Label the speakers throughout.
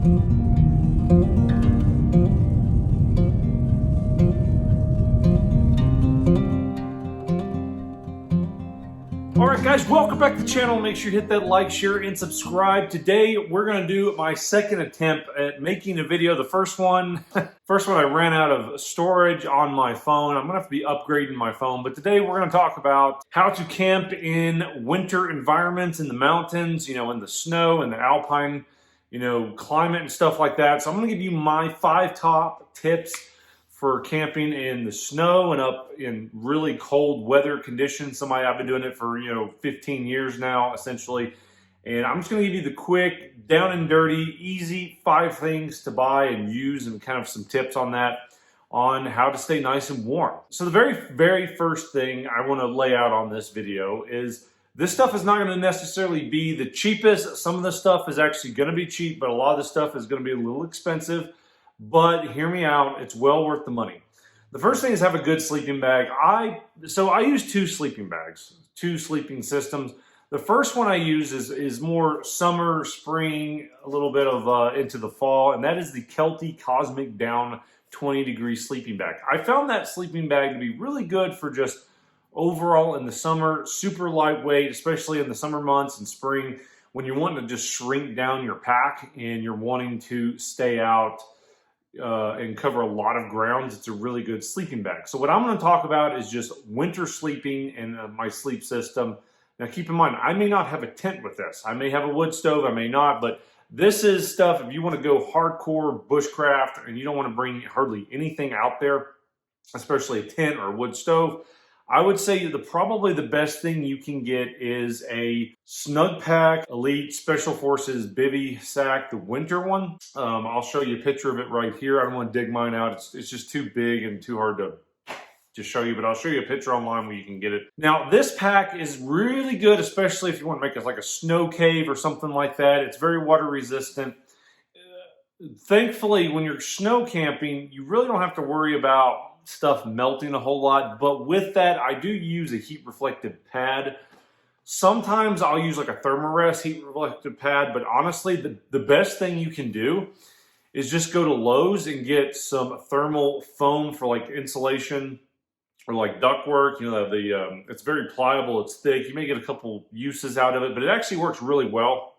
Speaker 1: Alright guys, welcome back to the channel. Make sure you hit that like, share, and subscribe. Today we're going to do my second attempt at making a video. The first one I ran out of storage on my phone. I'm going to have to be upgrading my phone. But today we're going to talk about how to camp in winter environments in the mountains, in the snow and the alpine, climate and stuff like that. So I'm going to give you my 5 top tips for camping in the snow and up in really cold weather conditions. I've been doing it for 15 years now, essentially. And I'm just going to give you the quick, down and dirty, easy 5 things to buy and use, and kind of some tips on that, on how to stay nice and warm. So the very first thing I want to lay out on this video is this stuff is not going to necessarily be the cheapest. Some of the stuff is actually going to be cheap, but a lot of the stuff is going to be a little expensive. But hear me out, it's well worth the money. The first thing is have a good sleeping bag. I use 2 sleeping bags, 2 sleeping systems. The first one I use is more summer, spring, a little bit of into the fall, and that is the Kelty Cosmic Down 20-degree sleeping bag. I found that sleeping bag to be really good for just overall in the summer, super lightweight, especially in the summer months and spring when you're wanting to just shrink down your pack and you're wanting to stay out and cover a lot of grounds. It's a really good sleeping bag. So what I'm going to talk about is just winter sleeping and my sleep system. Now keep in mind, I may not have a tent with this. I may have a wood stove, I may not, but this is stuff if you want to go hardcore bushcraft and you don't want to bring hardly anything out there, especially a tent or a wood stove. I would say probably the best thing you can get is a Snug Pack Elite Special Forces Bivy Sack, the winter one. I'll show you a picture of it right here. I don't want to dig mine out. It's just too big and too hard to show you, but I'll show you a picture online where you can get it. Now, this pack is really good, especially if you want to make it like a snow cave or something like that. It's very water resistant. Thankfully, when you're snow camping, you really don't have to worry about stuff melting a whole lot, but with that I do use a heat reflective pad. Sometimes I'll use like a Thermarest heat reflective pad, but honestly the best thing you can do is just go to Lowe's and get some thermal foam for like insulation or like ductwork. It's very pliable, it's thick. You may get a couple uses out of it, but it actually works really well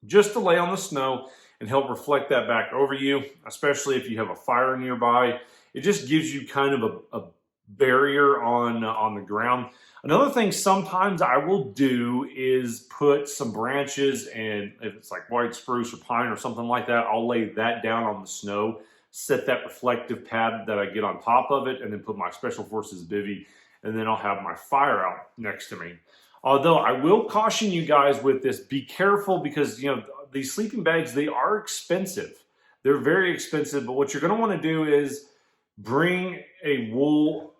Speaker 1: just to lay on the snow and help reflect that back over you, especially if you have a fire nearby. It just gives you kind of a barrier on the ground. Another thing sometimes I will do is put some branches, and if it's like white spruce or pine or something like that, I'll lay that down on the snow, set that reflective pad that I get on top of it, and then put my Special Forces bivy, and then I'll have my fire out next to me. Although I will caution you guys with this, be careful because these sleeping bags, they are expensive. They're very expensive, but what you're going to want to do is bring a wool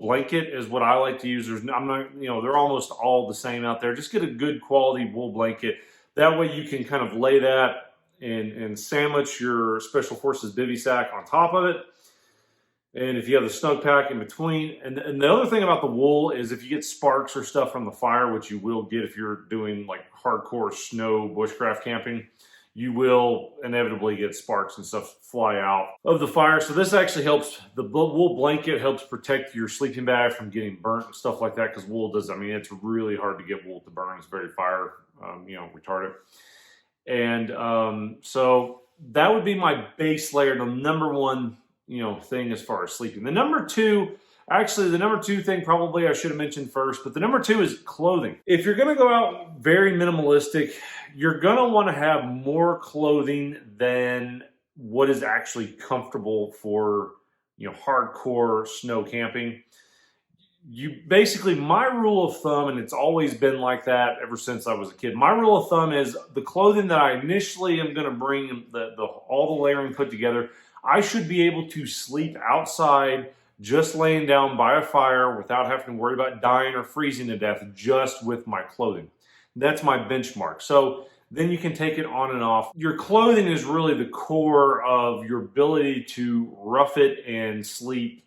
Speaker 1: blanket is what I like to use. They're almost all the same out there. Just get a good quality wool blanket. That way you can kind of lay that and sandwich your Special Forces bivy sack on top of it. And if you have the Snug Pack in between. And the other thing about the wool is if you get sparks or stuff from the fire, which you will get if you're doing like hardcore snow bushcraft camping, you will inevitably get sparks and stuff fly out of the fire. So this actually helps, the wool blanket helps protect your sleeping bag from getting burnt and stuff like that, because wool does, it's really hard to get wool to burn. It's very fire, retardant. And so that would be my base layer, the number one, thing as far as sleeping. The number two thing probably I should have mentioned first, but the number 2 is clothing. If you're gonna go out very minimalistic, you're gonna wanna have more clothing than what is actually comfortable for, hardcore snow camping. My rule of thumb, and it's always been like that ever since I was a kid, my rule of thumb is the clothing that I initially am gonna bring, all the layering put together, I should be able to sleep outside just laying down by a fire without having to worry about dying or freezing to death just with my clothing. That's my benchmark. So then you can take it on and off. Your clothing is really the core of your ability to rough it and sleep,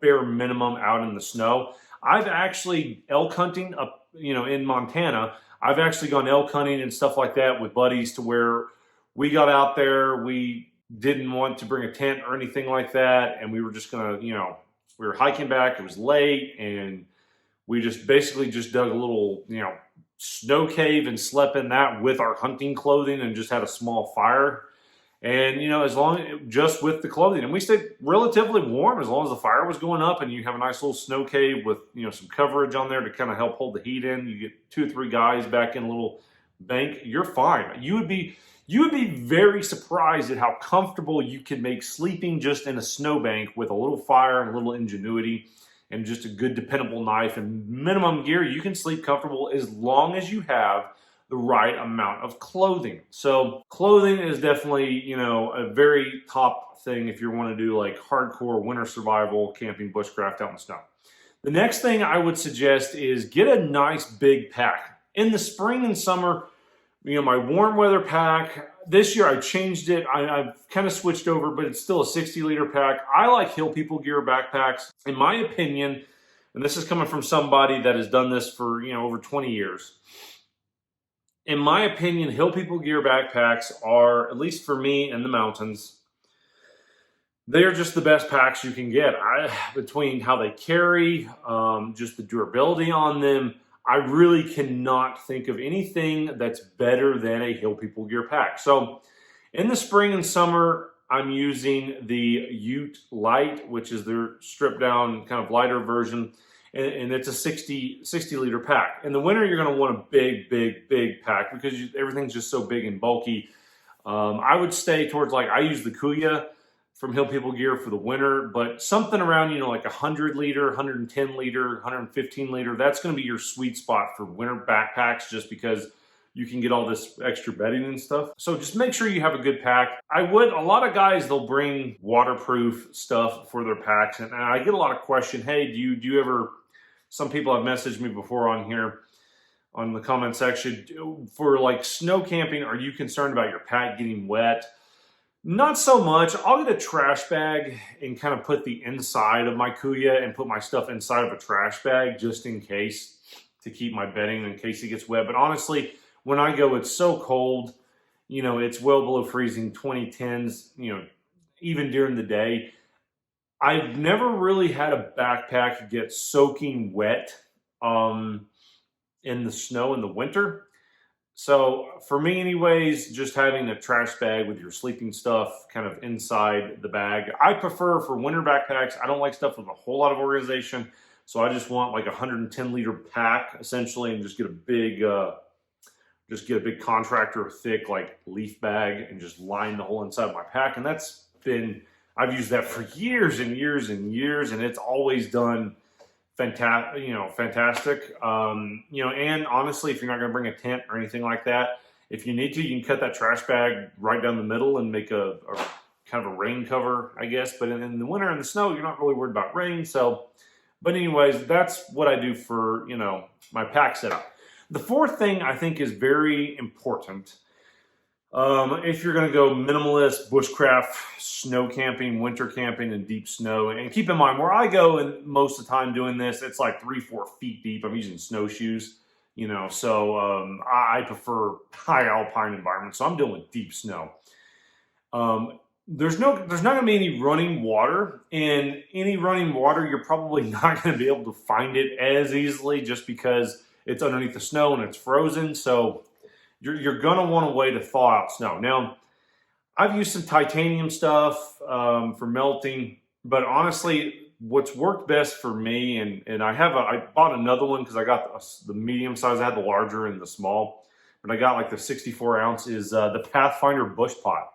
Speaker 1: bare minimum out in the snow. I've actually elk hunting up, in Montana. I've actually gone elk hunting and stuff like that with buddies to where we got out there, we didn't want to bring a tent or anything like that, and we were just gonna, we were hiking back, it was late, and we just basically just dug a little, snow cave and slept in that with our hunting clothing and just had a small fire. And, as long just with the clothing, and we stayed relatively warm as long as the fire was going up, and you have a nice little snow cave with, some coverage on there to kind of help hold the heat in. You get 2 or 3 guys back in a little bank, you're fine. You would be very surprised at how comfortable you can make sleeping just in a snowbank with a little fire and a little ingenuity and just a good dependable knife and minimum gear. You can sleep comfortable as long as you have the right amount of clothing. So clothing is definitely, a very top thing if you want to do like hardcore winter survival, camping, bushcraft out in the snow. The next thing I would suggest is get a nice big pack. In the spring and summer, my warm weather pack, this year I changed it. I've kind of switched over, but it's still a 60-liter pack. I like Hill People Gear backpacks. In my opinion, and this is coming from somebody that has done this for, over 20 years. In my opinion, Hill People Gear backpacks are, at least for me in the mountains, they are just the best packs you can get. Between how they carry, just the durability on them, I really cannot think of anything that's better than a Hill People Gear pack. So in the spring and summer, I'm using the Ute Light, which is their stripped down kind of lighter version. And it's a 60-liter pack. In the winter, you're going to want a big pack because everything's just so big and bulky. I would stay towards, I use the Kuya from Hill People Gear for the winter, but something around, like 100-liter, 110-liter, 115-liter, that's going to be your sweet spot for winter backpacks just because you can get all this extra bedding and stuff. So just make sure you have a good pack. A lot of guys, they'll bring waterproof stuff for their packs, and I get a lot of question, hey, do you ever... Some people have messaged me before on here on the comment section for snow camping. Are you concerned about your pack getting wet? Not so much. I'll get a trash bag and kind of put the inside of my Kuya and put my stuff inside of a trash bag just in case to keep my bedding in case it gets wet. But honestly, when I go, it's so cold. It's well below freezing, 2010s, even during the day. I've never really had a backpack get soaking wet in the snow in the winter. So for me anyways, just having a trash bag with your sleeping stuff kind of inside the bag. I prefer for winter backpacks, I don't like stuff with a whole lot of organization. So I just want like a 110-liter pack essentially and just get a big contractor thick leaf bag and just line the whole inside of my pack. And I've used that for years and years and years, and it's always done fantastic. And honestly, if you're not going to bring a tent or anything like that, if you need to, you can cut that trash bag right down the middle and make a kind of a rain cover, I guess. But in the winter and the snow, you're not really worried about rain. But anyways, that's what I do for, my pack setup. The fourth thing I think is very important. If you're going to go minimalist, bushcraft, snow camping, winter camping, and deep snow, and keep in mind where I go, and most of the time doing this, it's 3-4 feet deep. I'm using snowshoes, so I prefer high alpine environments, so I'm dealing with deep snow. There's not going to be any running water, and any running water, you're probably not going to be able to find it as easily just because it's underneath the snow and it's frozen, so you're going to want a way to thaw out snow. Now, I've used some titanium stuff for melting, but honestly, what's worked best for me, and I bought another one because I got the medium size. I had the larger and the small, but I got the 64 ounce is the Pathfinder Bush Pot.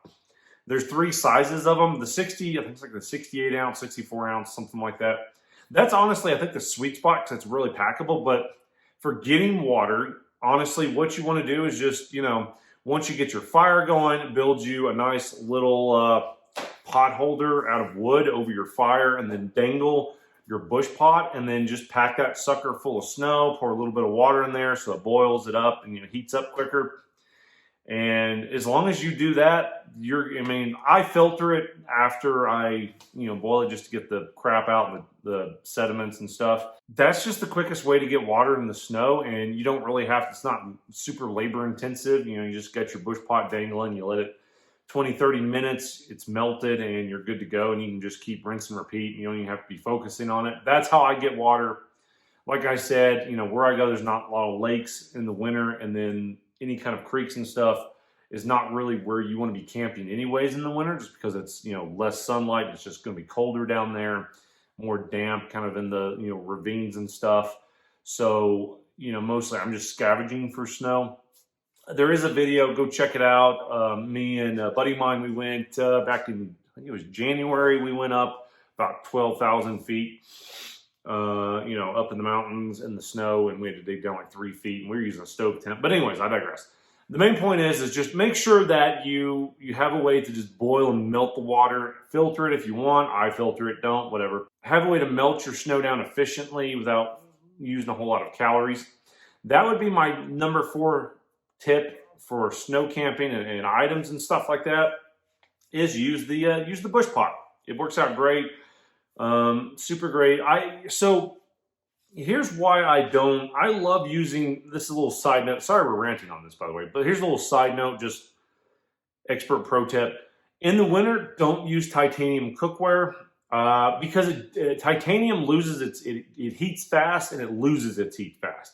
Speaker 1: There's 3 sizes of them. The 60, I think it's the 68 ounce, 64 ounce, something like that. That's honestly, I think, the sweet spot because it's really packable, but for getting water, honestly, what you want to do is just, once you get your fire going, build you a nice little pot holder out of wood over your fire and then dangle your bush pot and then just pack that sucker full of snow, pour a little bit of water in there so it boils it up and heats up quicker. And as long as you do that, I filter it after I, boil it just to get the crap out, the sediments and stuff. That's just the quickest way to get water in the snow, and you don't really it's not super labor intensive. You just got your bush pot dangling, you let it 20, 30 minutes, it's melted and you're good to go, and you can just keep rinse and repeat. You don't even have to be focusing on it. That's how I get water. Like I said, where I go, there's not a lot of lakes in the winter, and then any kind of creeks and stuff is not really where you want to be camping anyways in the winter, just because it's, less sunlight. It's just going to be colder down there, more damp kind of in the, ravines and stuff. So, mostly I'm just scavenging for snow. There is a video, go check it out. Me and a buddy of mine, we went back in, I think it was January, we went up about 12,000 feet, up in the mountains in the snow, and we had to dig down like 3 feet, and we were using a stove tent. But anyways, I digress. The main point is just make sure that you have a way to just boil and melt the water. Filter it if you want. I filter it, don't, whatever. Have a way to melt your snow down efficiently without using a whole lot of calories. That would be my number 4 tip for snow camping and items and stuff like that, is use the bush pot. It works out great, super great. So here's why I love using this. Is a little side note. Sorry, we're ranting on this, by the way, but here's a little side note, just expert pro tip. In the winter, don't use titanium cookware because titanium loses it heats fast and it loses its heat fast.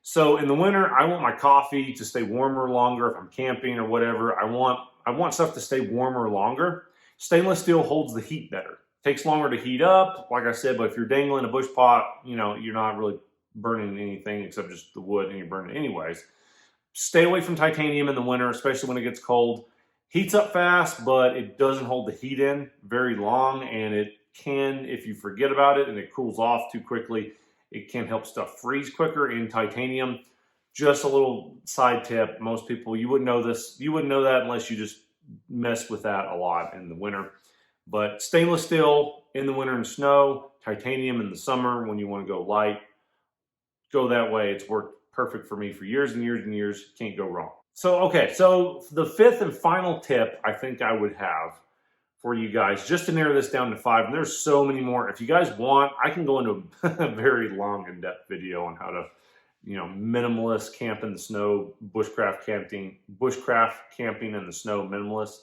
Speaker 1: So in the winter, I want my coffee to stay warmer longer if I'm camping or whatever. I want stuff to stay warmer longer. Stainless steel holds the heat better. Takes longer to heat up, like I said, but if you're dangling a bush pot, you're not really burning anything except just the wood, and you're burning it anyways. Stay away from titanium in the winter, especially when it gets cold. Heats up fast, but it doesn't hold the heat in very long, and it can, if you forget about it and it cools off too quickly, it can help stuff freeze quicker in titanium. Just a little side tip. Most people, you wouldn't know this. You wouldn't know that unless you just mess with that a lot in the winter. But stainless steel in the winter and snow, titanium in the summer when you want to go light. Go that way. It's worked perfect for me for years and years and years. Can't go wrong. So, okay. So the 5th and final tip I think I would have for you guys, just to narrow this down to 5, and there's so many more. If you guys want, I can go into a very long, in-depth video on how to, minimalist camp in the snow, bushcraft camping in the snow, minimalist,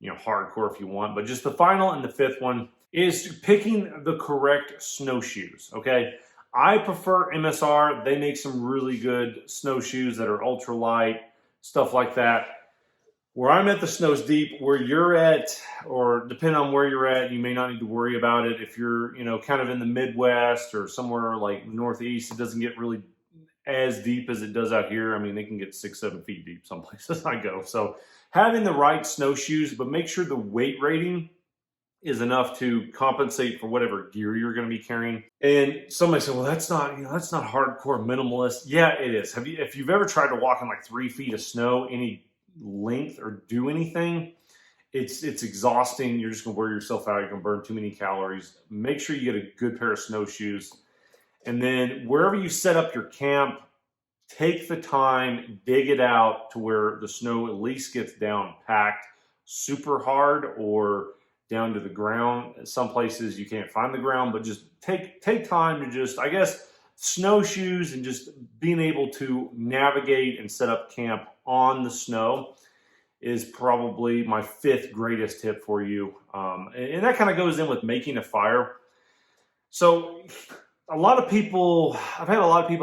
Speaker 1: hardcore if you want. But just the final and the 5th one is picking the correct snowshoes, okay? I prefer MSR. They make some really good snowshoes that are ultralight, stuff like that. Where I'm at, the snow's deep. Where you're at, or depending on where you're at, you may not need to worry about it. If you're, kind of in the Midwest or somewhere like Northeast, it doesn't get really as deep as it does out here. I mean, they can get 6, 7 feet deep some places I go. So having the right snowshoes, but make sure the weight rating is enough to compensate for whatever gear you're going to be carrying. And somebody said, well, that's not hardcore minimalist. Yeah, it is. If you've ever tried to walk in like 3 feet of snow, any length or do anything, it's exhausting. You're just gonna wear yourself out. You're gonna burn too many calories. Make sure you get a good pair of snowshoes, and then wherever you set up your camp, take the time, dig it out to where the snow at least gets down packed super hard or down to the ground. Some places you can't find the ground, but just take time to just, I guess, snowshoes and just being able to navigate and set up camp on the snow is probably my 5th greatest tip for you. And that kind of goes in with making a fire. So I've had a lot of people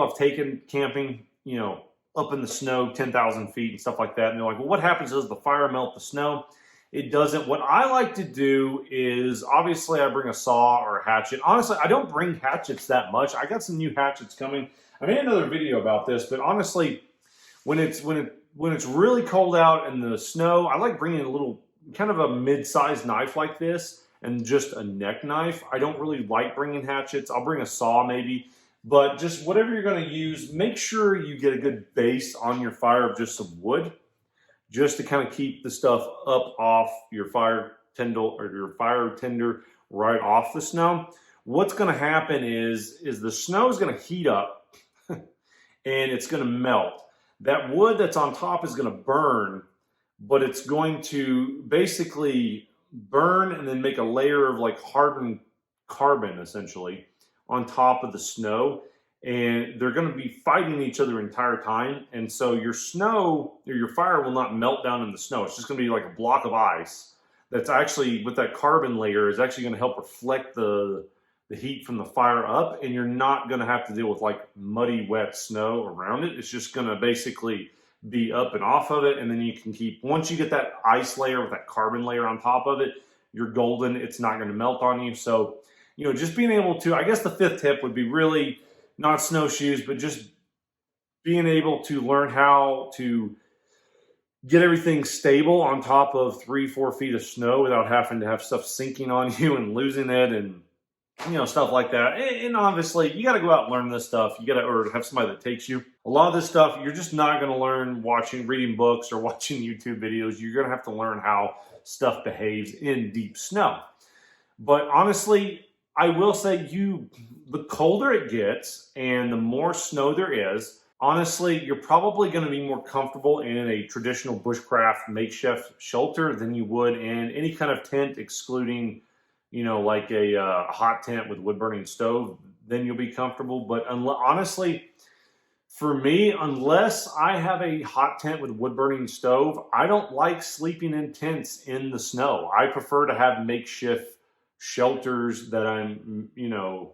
Speaker 1: I've taken camping, up in the snow, 10,000 feet and stuff like that. And they're like, well, what happens is the fire melt the snow? It doesn't. What I like to do is, obviously, I bring a saw or a hatchet. Honestly, I don't bring hatchets that much. I got some new hatchets coming. I made another video about this, but honestly, when it's really cold out in the snow, I like bringing a little, kind of a mid-sized knife like this and just a neck knife. I don't really like bringing hatchets. I'll bring a saw maybe, but just whatever you're going to use, make sure you get a good base on your fire of just some wood, just to kind of keep the stuff up off your fire tender right off the snow. What's going to happen is the snow is going to heat up and it's going to melt. That wood that's on top is going to burn, but it's going to basically burn and then make a layer of like hardened carbon essentially on top of the snow. and they're going to be fighting each other the entire time. And so your snow or your fire will not melt down in the snow. It's just going to be like a block of ice that's actually, with that carbon layer, is actually going to help reflect the heat from the fire up, and you're not going to have to deal with like muddy, wet snow around it. It's just going to basically be up and off of it, and then you can keep, once you get that ice layer with that carbon layer on top of it, you're golden. It's not going to melt on you. So, you know, just being able to, I guess the fifth tip would be really not snowshoes, but just being able to learn how to get everything stable on top of 3-4 feet of snow without having to have stuff sinking on you and losing it, and you know, stuff like that. And obviously you got to go out and learn this stuff. You got to, or have somebody that takes you. A lot of this stuff you're just not going to learn reading books or watching YouTube videos. You're going to have to learn how stuff behaves in deep snow. But honestly, I will say, the colder it gets and the more snow there is, honestly, you're probably going to be more comfortable in a traditional bushcraft makeshift shelter than you would in any kind of tent, excluding, you know, like a hot tent with wood burning stove. Then you'll be comfortable. But honestly, for me, unless I have a hot tent with wood burning stove, I don't like sleeping in tents in the snow. I prefer to have makeshift shelters that I'm, you know,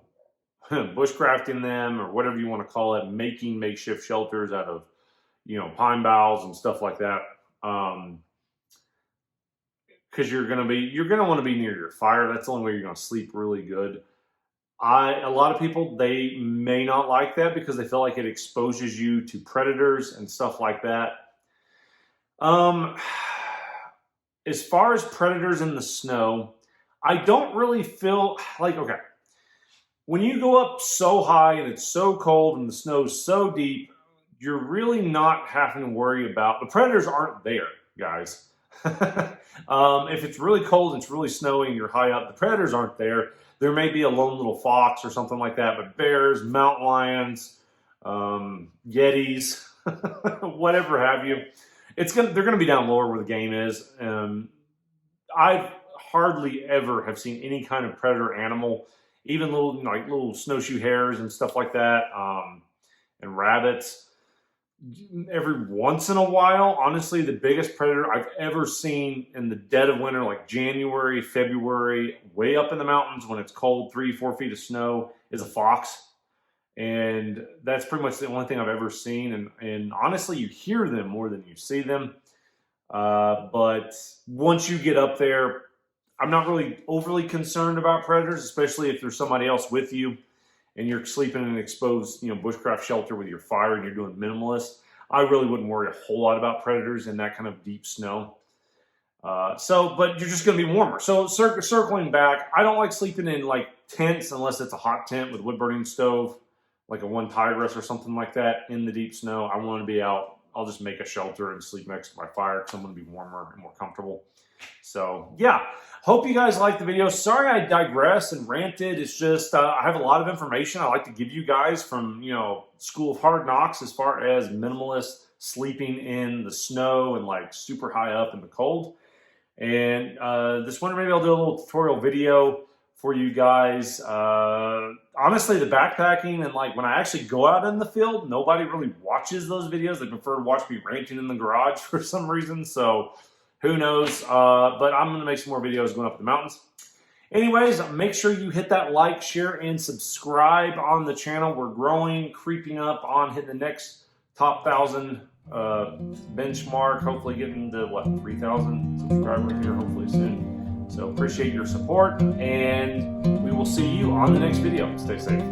Speaker 1: bushcrafting them, or whatever you want to call it, making makeshift shelters out of, you know, pine boughs and stuff like that. Because you're gonna want to be near your fire. That's the only way you're gonna sleep really good. A lot of people, they may not like that because they feel like it exposes you to predators and stuff like that. As far as predators in the snow, I don't really feel like, okay, when you go up so high and it's so cold and the snow's so deep, you're really not having to worry about, the predators aren't there, guys. If it's really cold and it's really snowy and you're high up, the predators aren't there. There may be a lone little fox or something like that, but bears, mountain lions, yetis, whatever have you, they're gonna be down lower where the game is. I've hardly ever have seen any kind of predator animal, even little snowshoe hares and stuff like that, and rabbits. Every once in a while, honestly, the biggest predator I've ever seen in the dead of winter, like January, February, way up in the mountains when it's cold, 3-4 feet of snow, is a fox. And that's pretty much the only thing I've ever seen. And honestly, you hear them more than you see them. But once you get up there, I'm not really overly concerned about predators, especially if there's somebody else with you and you're sleeping in an exposed, you know, bushcraft shelter with your fire and you're doing minimalist. I really wouldn't worry a whole lot about predators in that kind of deep snow. But you're just going to be warmer. So circling back, I don't like sleeping in like tents unless it's a hot tent with wood burning stove, like a one tigress or something like that in the deep snow. I want to be out. I'll just make a shelter and sleep next to my fire because I'm going to be warmer and more comfortable. So yeah, hope you guys liked the video. Sorry I digressed and ranted. It's just I have a lot of information I like to give you guys from, you know, School of Hard Knocks as far as minimalist sleeping in the snow and like super high up in the cold. And this winter maybe I'll do a little tutorial video for you guys. Honestly, the backpacking and like when I actually go out in the field, nobody really watches those videos. They prefer to watch me ranting in the garage for some reason. So who knows? But I'm going to make some more videos going up the mountains. Anyways, make sure you hit that like, share, and subscribe on the channel. We're growing, creeping up on hitting the next top 1,000 benchmark. Hopefully getting to, 3,000 subscribers here hopefully soon. So appreciate your support, and we will see you on the next video. Stay safe.